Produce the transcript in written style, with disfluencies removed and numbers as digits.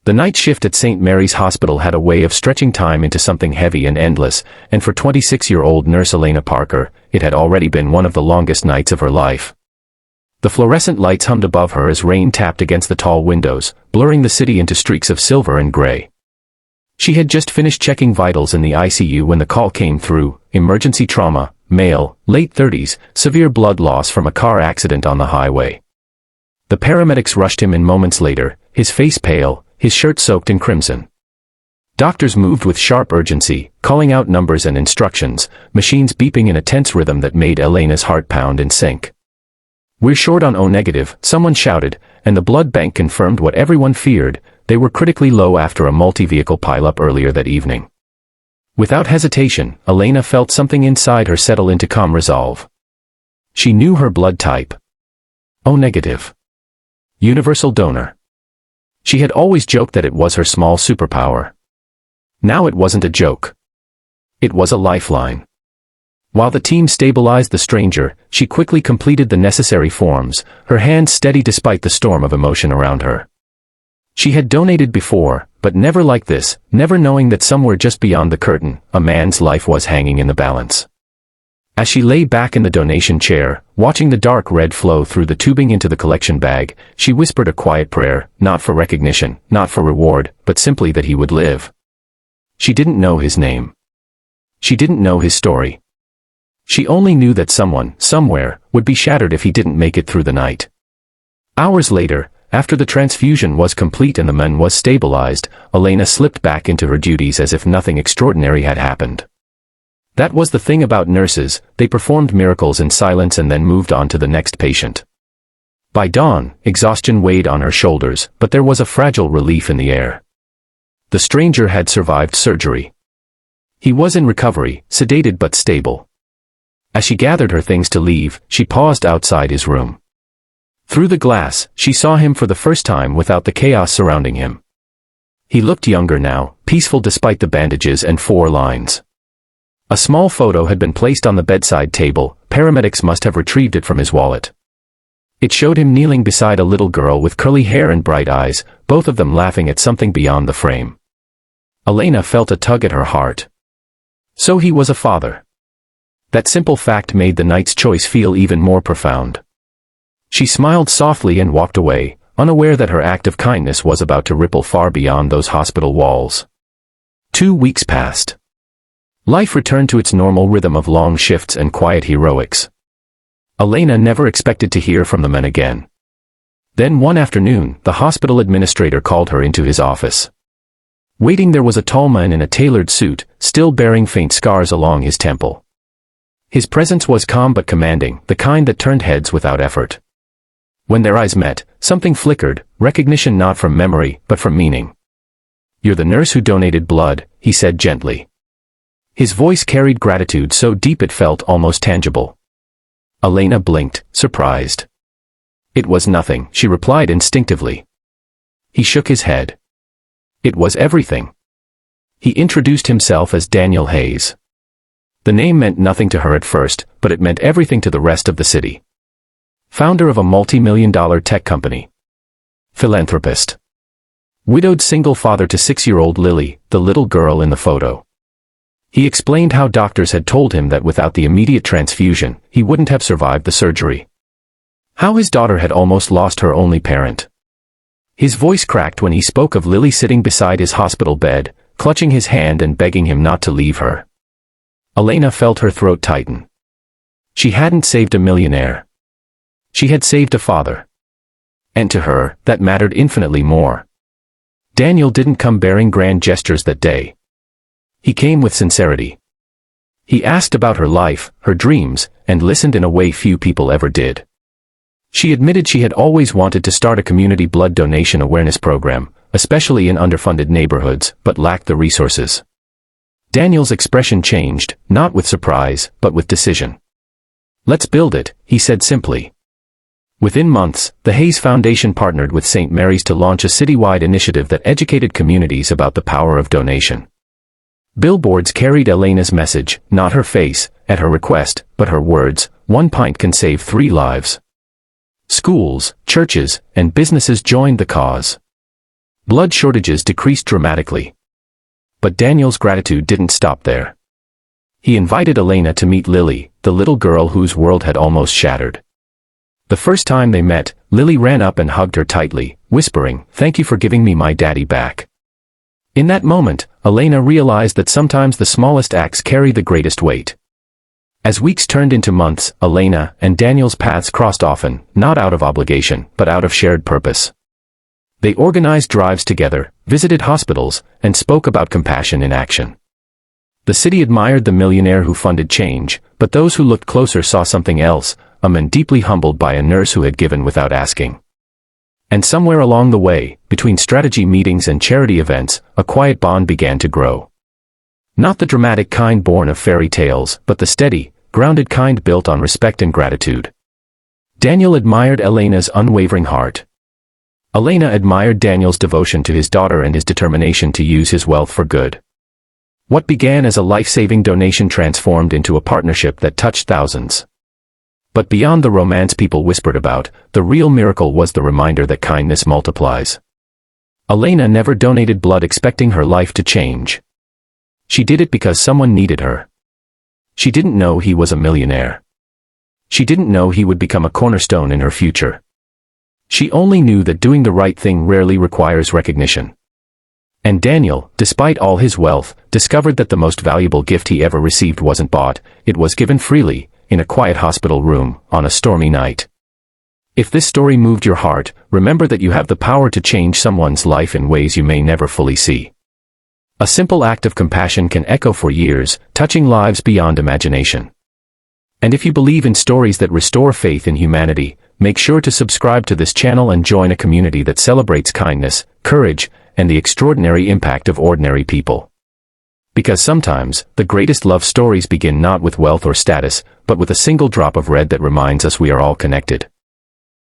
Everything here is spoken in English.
The night shift at St. Mary's Hospital had a way of stretching time into something heavy and endless, and for 26-year-old nurse Elena Parker, it had already been one of the longest nights of her life. The fluorescent lights hummed above her as rain tapped against the tall windows, blurring the city into streaks of silver and gray. She had just finished checking vitals in the ICU when the call came through: emergency trauma, male, late 30s, severe blood loss from a car accident on the highway. The paramedics rushed him in moments later, his face pale, his shirt soaked in crimson. Doctors moved with sharp urgency, calling out numbers and instructions, machines beeping in a tense rhythm that made Elena's heart pound in sync. "We're short on O negative," someone shouted, and the blood bank confirmed what everyone feared: they were critically low after a multi-vehicle pileup earlier that evening. Without hesitation, Elena felt something inside her settle into calm resolve. She knew her blood type. O negative. Universal donor. She had always joked that it was her small superpower. Now it wasn't a joke. It was a lifeline. While the team stabilized the stranger, she quickly completed the necessary forms, her hands steady despite the storm of emotion around her. She had donated before, but never like this, never knowing that somewhere just beyond the curtain, a man's life was hanging in the balance. As she lay back in the donation chair, watching the dark red flow through the tubing into the collection bag, she whispered a quiet prayer, not for recognition, not for reward, but simply that he would live. She didn't know his name. She didn't know his story. She only knew that someone, somewhere, would be shattered if he didn't make it through the night. Hours later, after the transfusion was complete and the man was stabilized, Elena slipped back into her duties as if nothing extraordinary had happened. That was the thing about nurses: they performed miracles in silence and then moved on to the next patient. By dawn, exhaustion weighed on her shoulders, but there was a fragile relief in the air. The stranger had survived surgery. He was in recovery, sedated but stable. As she gathered her things to leave, she paused outside his room. Through the glass, she saw him for the first time without the chaos surrounding him. He looked younger now, peaceful despite the bandages and 4 lines. A small photo had been placed on the bedside table. Paramedics must have retrieved it from his wallet. It showed him kneeling beside a little girl with curly hair and bright eyes, both of them laughing at something beyond the frame. Elena felt a tug at her heart. So he was a father. That simple fact made the night's choice feel even more profound. She smiled softly and walked away, unaware that her act of kindness was about to ripple far beyond those hospital walls. 2 weeks passed. Life returned to its normal rhythm of long shifts and quiet heroics. Elena never expected to hear from the man again. Then one afternoon, the hospital administrator called her into his office. Waiting there was a tall man in a tailored suit, still bearing faint scars along his temple. His presence was calm but commanding, the kind that turned heads without effort. When their eyes met, something flickered, recognition not from memory, but from meaning. "You're the nurse who donated blood," he said gently. His voice carried gratitude so deep it felt almost tangible. Elena blinked, surprised. "It was nothing," she replied instinctively. He shook his head. "It was everything." He introduced himself as Daniel Hayes. The name meant nothing to her at first, but it meant everything to the rest of the city. Founder of a multi-million-dollar tech company. Philanthropist. Widowed single father to 6-year-old Lily, the little girl in the photo. He explained how doctors had told him that without the immediate transfusion, he wouldn't have survived the surgery. How his daughter had almost lost her only parent. His voice cracked when he spoke of Lily sitting beside his hospital bed, clutching his hand and begging him not to leave her. Elena felt her throat tighten. She hadn't saved a millionaire. She had saved a father. And to her, that mattered infinitely more. Daniel didn't come bearing grand gestures that day. He came with sincerity. He asked about her life, her dreams, and listened in a way few people ever did. She admitted she had always wanted to start a community blood donation awareness program, especially in underfunded neighborhoods, but lacked the resources. Daniel's expression changed, not with surprise, but with decision. "Let's build it," he said simply. Within months, the Hayes Foundation partnered with St. Mary's to launch a citywide initiative that educated communities about the power of donation. Billboards carried Elena's message, not her face, at her request, but her words: "1 pint can save 3 lives." Schools, churches, and businesses joined the cause. Blood shortages decreased dramatically. But Daniel's gratitude didn't stop there. He invited Elena to meet Lily, the little girl whose world had almost shattered. The first time they met, Lily ran up and hugged her tightly, whispering, "Thank you for giving me my daddy back." In that moment, Elena realized that sometimes the smallest acts carry the greatest weight. As weeks turned into months, Elena and Daniel's paths crossed often, not out of obligation, but out of shared purpose. They organized drives together, visited hospitals, and spoke about compassion in action. The city admired the millionaire who funded change, but those who looked closer saw something else, a man deeply humbled by a nurse who had given without asking. And somewhere along the way, between strategy meetings and charity events, a quiet bond began to grow. Not the dramatic kind born of fairy tales, but the steady, grounded kind built on respect and gratitude. Daniel admired Elena's unwavering heart. Elena admired Daniel's devotion to his daughter and his determination to use his wealth for good. What began as a life-saving donation transformed into a partnership that touched thousands. But beyond the romance people whispered about, the real miracle was the reminder that kindness multiplies. Elena never donated blood expecting her life to change. She did it because someone needed her. She didn't know he was a millionaire. She didn't know he would become a cornerstone in her future. She only knew that doing the right thing rarely requires recognition. And Daniel, despite all his wealth, discovered that the most valuable gift he ever received wasn't bought, it was given freely, in a quiet hospital room, on a stormy night. If this story moved your heart, remember that you have the power to change someone's life in ways you may never fully see. A simple act of compassion can echo for years, touching lives beyond imagination. And if you believe in stories that restore faith in humanity, make sure to subscribe to this channel and join a community that celebrates kindness, courage, and the extraordinary impact of ordinary people. Because sometimes, the greatest love stories begin not with wealth or status, but with a single drop of red that reminds us we are all connected.